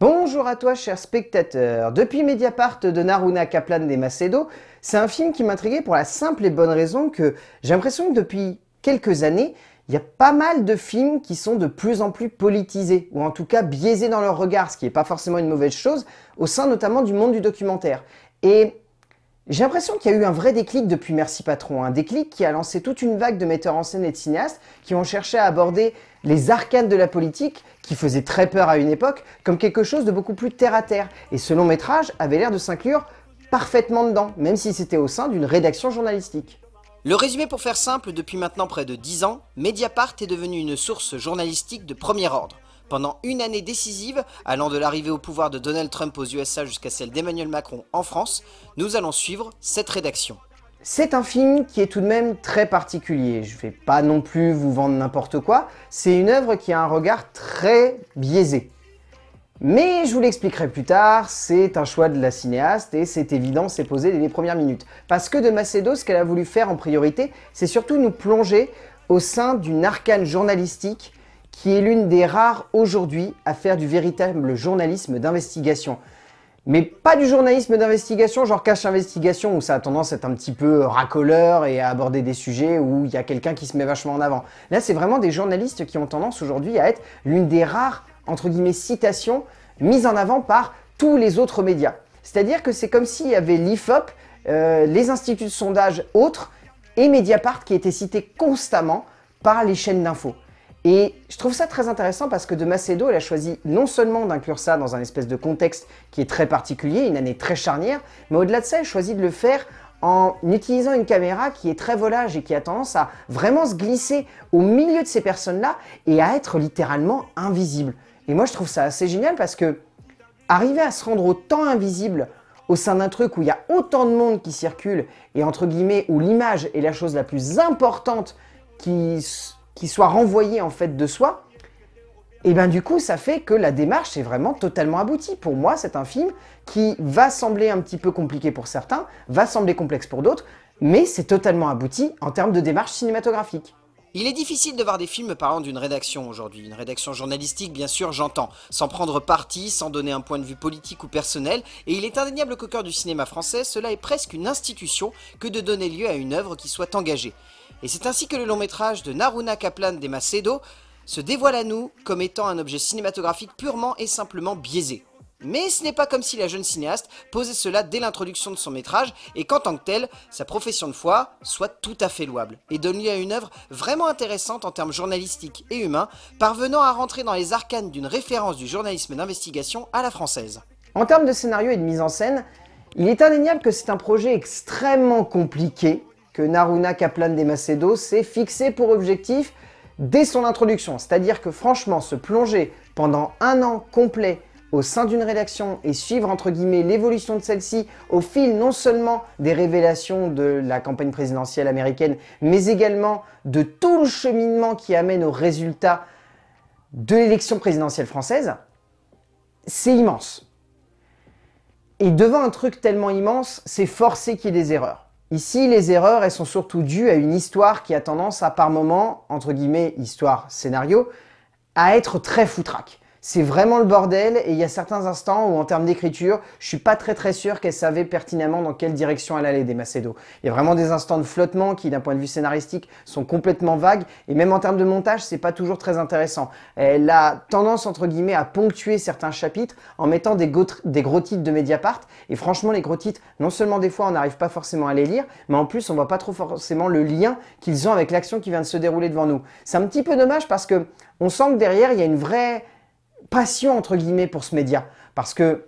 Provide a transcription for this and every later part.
Bonjour à toi, cher spectateur. Depuis Mediapart de Naruna Kaplan des Macedo, c'est un film qui m'intriguait pour la simple et bonne raison que j'ai l'impression que depuis quelques années, il y a pas mal de films qui sont de plus en plus politisés, ou en tout cas biaisés dans leur regard, ce qui n'est pas forcément une mauvaise chose, au sein notamment du monde du documentaire. Et j'ai l'impression qu'il y a eu un vrai déclic depuis Merci Patron, un déclic qui a lancé toute une vague de metteurs en scène et de cinéastes qui ont cherché à aborder les arcanes de la politique, qui faisaient très peur à une époque, comme quelque chose de beaucoup plus terre-à-terre. Et ce long métrage avait l'air de s'inclure parfaitement dedans, même si c'était au sein d'une rédaction journalistique. Le résumé pour faire simple, depuis maintenant près de 10 ans, Mediapart est devenu une source journalistique de premier ordre. Pendant une année décisive, allant de l'arrivée au pouvoir de Donald Trump aux USA jusqu'à celle d'Emmanuel Macron en France, nous allons suivre cette rédaction. C'est un film qui est tout de même très particulier, je vais pas non plus vous vendre n'importe quoi, c'est une œuvre qui a un regard très biaisé. Mais je vous l'expliquerai plus tard, c'est un choix de la cinéaste et c'est évident, c'est posé dès les premières minutes. Parce que de Macedo, ce qu'elle a voulu faire en priorité, c'est surtout nous plonger au sein d'une arcane journalistique qui est l'une des rares aujourd'hui à faire du véritable journalisme d'investigation. Mais pas du journalisme d'investigation, genre cache investigation, où ça a tendance à être un petit peu racoleur et à aborder des sujets où il y a quelqu'un qui se met vachement en avant. Là, c'est vraiment des journalistes qui ont tendance aujourd'hui à être l'une des rares, entre guillemets, citations mises en avant par tous les autres médias. C'est-à-dire que c'est comme s'il y avait l'IFOP, les instituts de sondage autres, et Mediapart qui étaient cités constamment par les chaînes d'infos. Et je trouve ça très intéressant parce que de Macedo, elle a choisi non seulement d'inclure ça dans un espèce de contexte qui est très particulier, une année très charnière, mais au-delà de ça, elle choisit de le faire en utilisant une caméra qui est très volage et qui a tendance à vraiment se glisser au milieu de ces personnes-là et à être littéralement invisible. Et moi, je trouve ça assez génial parce que arriver à se rendre autant invisible au sein d'un truc où il y a autant de monde qui circule et entre guillemets où l'image est la chose la plus importante qui soit renvoyé en fait de soi, et bien du coup ça fait que la démarche est vraiment totalement aboutie. Pour moi c'est un film qui va sembler un petit peu compliqué pour certains, va sembler complexe pour d'autres, mais c'est totalement abouti en termes de démarche cinématographique. Il est difficile de voir des films parlant d'une rédaction aujourd'hui, une rédaction journalistique bien sûr j'entends, sans prendre parti, sans donner un point de vue politique ou personnel, et il est indéniable qu'au cœur du cinéma français, cela est presque une institution que de donner lieu à une œuvre qui soit engagée. Et c'est ainsi que le long métrage de Naruna Kaplan des Macedo se dévoile à nous comme étant un objet cinématographique purement et simplement biaisé. Mais ce n'est pas comme si la jeune cinéaste posait cela dès l'introduction de son métrage et qu'en tant que tel, sa profession de foi soit tout à fait louable et donne lieu à une œuvre vraiment intéressante en termes journalistiques et humains, parvenant à rentrer dans les arcanes d'une référence du journalisme d'investigation à la française. En termes de scénario et de mise en scène, il est indéniable que c'est un projet extrêmement compliqué que Naruna Kaplan des Macedo s'est fixé pour objectif dès son introduction. C'est-à-dire que franchement, se plonger pendant un an complet au sein d'une rédaction et suivre entre guillemets l'évolution de celle-ci au fil non seulement des révélations de la campagne présidentielle américaine, mais également de tout le cheminement qui amène aux résultats de l'élection présidentielle française, c'est immense. Et devant un truc tellement immense, c'est forcé qu'il y ait des erreurs. Ici, les erreurs, elles sont surtout dues à une histoire qui a tendance à, par moments, entre guillemets, histoire, scénario, à être très foutraque. C'est vraiment le bordel et il y a certains instants où en termes d'écriture, je suis pas très sûr qu'elle savait pertinemment dans quelle direction elle allait des Macedo. Il y a vraiment des instants de flottement qui d'un point de vue scénaristique sont complètement vagues et même en termes de montage, c'est pas toujours très intéressant. Elle a tendance entre guillemets à ponctuer certains chapitres en mettant des gros titres de Mediapart et franchement les gros titres, non seulement des fois on n'arrive pas forcément à les lire, mais en plus on voit pas trop forcément le lien qu'ils ont avec l'action qui vient de se dérouler devant nous. C'est un petit peu dommage parce que on sent que derrière il y a une vraie passion entre guillemets pour ce média, parce que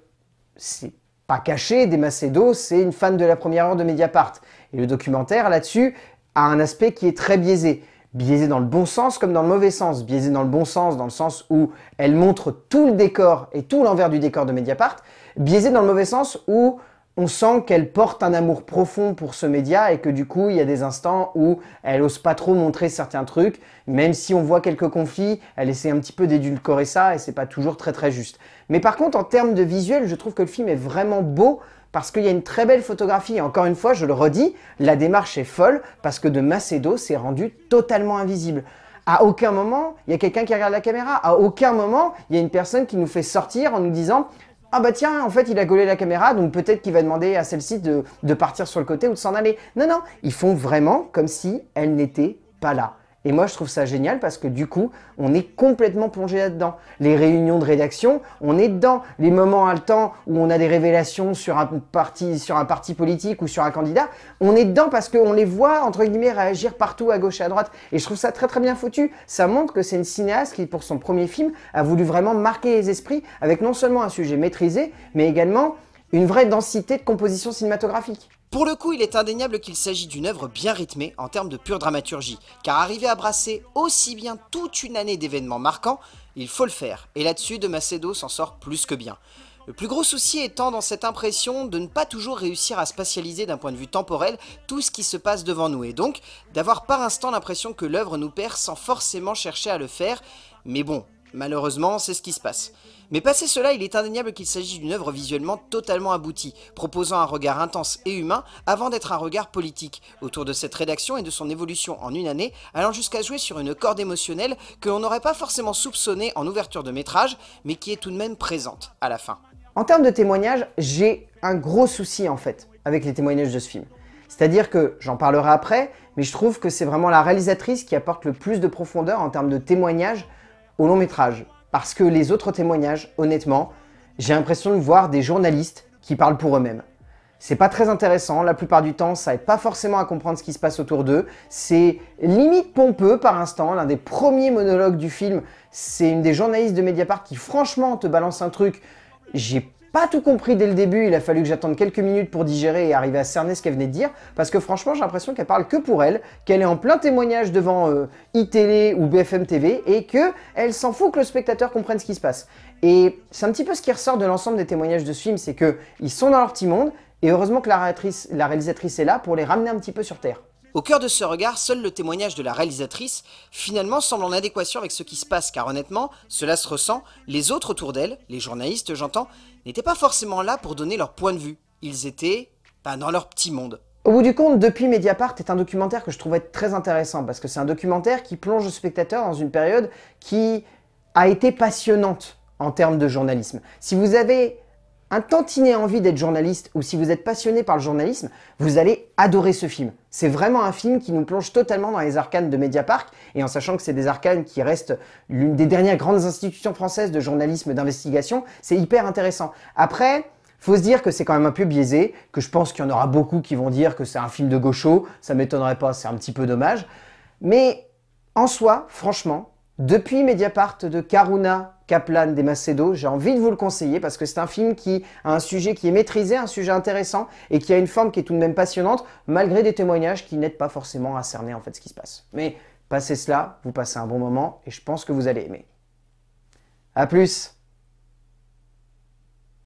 c'est pas caché, des Macedo, c'est une fan de la première heure de Mediapart. Et le documentaire là-dessus a un aspect qui est très biaisé. Biaisé dans le bon sens comme dans le mauvais sens. Biaisé dans le sens où elle montre tout le décor et tout l'envers du décor de Mediapart. Biaisé dans le mauvais sens où on sent qu'elle porte un amour profond pour ce média et que du coup, il y a des instants où elle ose pas trop montrer certains trucs. Même si on voit quelques conflits, elle essaie un petit peu d'édulcorer ça et c'est pas toujours très juste. Mais par contre, en termes de visuel, je trouve que le film est vraiment beau parce qu'il y a une très belle photographie. Et encore une fois, je le redis, la démarche est folle parce que de Macedo s'est rendu totalement invisible. À aucun moment, il y a quelqu'un qui regarde la caméra. À aucun moment, il y a une personne qui nous fait sortir en nous disant « Ah bah tiens, en fait, il a gaulé la caméra, donc peut-être qu'il va demander à celle-ci de partir sur le côté ou de s'en aller. » Non, non, ils font vraiment comme si elle n'était pas là. Et moi, je trouve ça génial parce que du coup, on est complètement plongé là-dedans. Les réunions de rédaction, on est dedans. Les moments haletants où on a des révélations sur un parti politique ou sur un candidat, on est dedans parce qu'on les voit, entre guillemets, réagir partout à gauche et à droite. Et je trouve ça très très bien foutu. Ça montre que c'est une cinéaste qui, pour son premier film, a voulu vraiment marquer les esprits avec non seulement un sujet maîtrisé, mais également une vraie densité de composition cinématographique. Pour le coup, il est indéniable qu'il s'agit d'une œuvre bien rythmée en termes de pure dramaturgie, car arriver à brasser aussi bien toute une année d'événements marquants, il faut le faire, et là-dessus, De Macedo s'en sort plus que bien. Le plus gros souci étant dans cette impression de ne pas toujours réussir à spatialiser d'un point de vue temporel tout ce qui se passe devant nous, et donc d'avoir par instant l'impression que l'œuvre nous perd sans forcément chercher à le faire, mais bon, malheureusement, c'est ce qui se passe. Mais passé cela, il est indéniable qu'il s'agit d'une œuvre visuellement totalement aboutie, proposant un regard intense et humain avant d'être un regard politique, autour de cette rédaction et de son évolution en une année, allant jusqu'à jouer sur une corde émotionnelle que l'on n'aurait pas forcément soupçonnée en ouverture de métrage, mais qui est tout de même présente à la fin. En termes de témoignages, j'ai un gros souci en fait avec les témoignages de ce film. C'est-à-dire que, j'en parlerai après, mais je trouve que c'est vraiment la réalisatrice qui apporte le plus de profondeur en termes de témoignages au long métrage. Parce que les autres témoignages, honnêtement, j'ai l'impression de voir des journalistes qui parlent pour eux-mêmes. C'est pas très intéressant, la plupart du temps, ça aide pas forcément à comprendre ce qui se passe autour d'eux. C'est limite pompeux par instant. L'un des premiers monologues du film, c'est une des journalistes de Mediapart qui franchement te balance un truc. J'ai pas tout compris dès le début, il a fallu que j'attende quelques minutes pour digérer et arriver à cerner ce qu'elle venait de dire, parce que franchement j'ai l'impression qu'elle parle que pour elle, qu'elle est en plein témoignage devant iTélé ou BFM TV, et qu'elle s'en fout que le spectateur comprenne ce qui se passe. Et c'est un petit peu ce qui ressort de l'ensemble des témoignages de ce film, c'est qu'ils sont dans leur petit monde, et heureusement que la réalisatrice est là pour les ramener un petit peu sur Terre. Au cœur de ce regard, seul le témoignage de la réalisatrice, finalement, semble en adéquation avec ce qui se passe, car honnêtement, cela se ressent, les autres autour d'elle, les journalistes j'entends, n'étaient pas forcément là pour donner leur point de vue. Ils étaient dans leur petit monde. Au bout du compte, Depuis Mediapart est un documentaire que je trouvais très intéressant, parce que c'est un documentaire qui plonge le spectateur dans une période qui a été passionnante en termes de journalisme. Si vous avez un tantinet envie d'être journaliste ou si vous êtes passionné par le journalisme, vous allez adorer ce film. C'est vraiment un film qui nous plonge totalement dans les arcanes de Mediapart et en sachant que c'est des arcanes qui restent l'une des dernières grandes institutions françaises de journalisme d'investigation, c'est hyper intéressant. Après, faut se dire que c'est quand même un peu biaisé, que je pense qu'il y en aura beaucoup qui vont dire que c'est un film de gaucho, ça m'étonnerait pas, c'est un petit peu dommage. Mais en soi, franchement, Depuis Mediapart de Karuna Kaplan des Macedo, j'ai envie de vous le conseiller parce que c'est un film qui a un sujet qui est maîtrisé, un sujet intéressant et qui a une forme qui est tout de même passionnante malgré des témoignages qui n'aident pas forcément à cerner en fait ce qui se passe. Mais passez cela, vous passez un bon moment et je pense que vous allez aimer. A plus!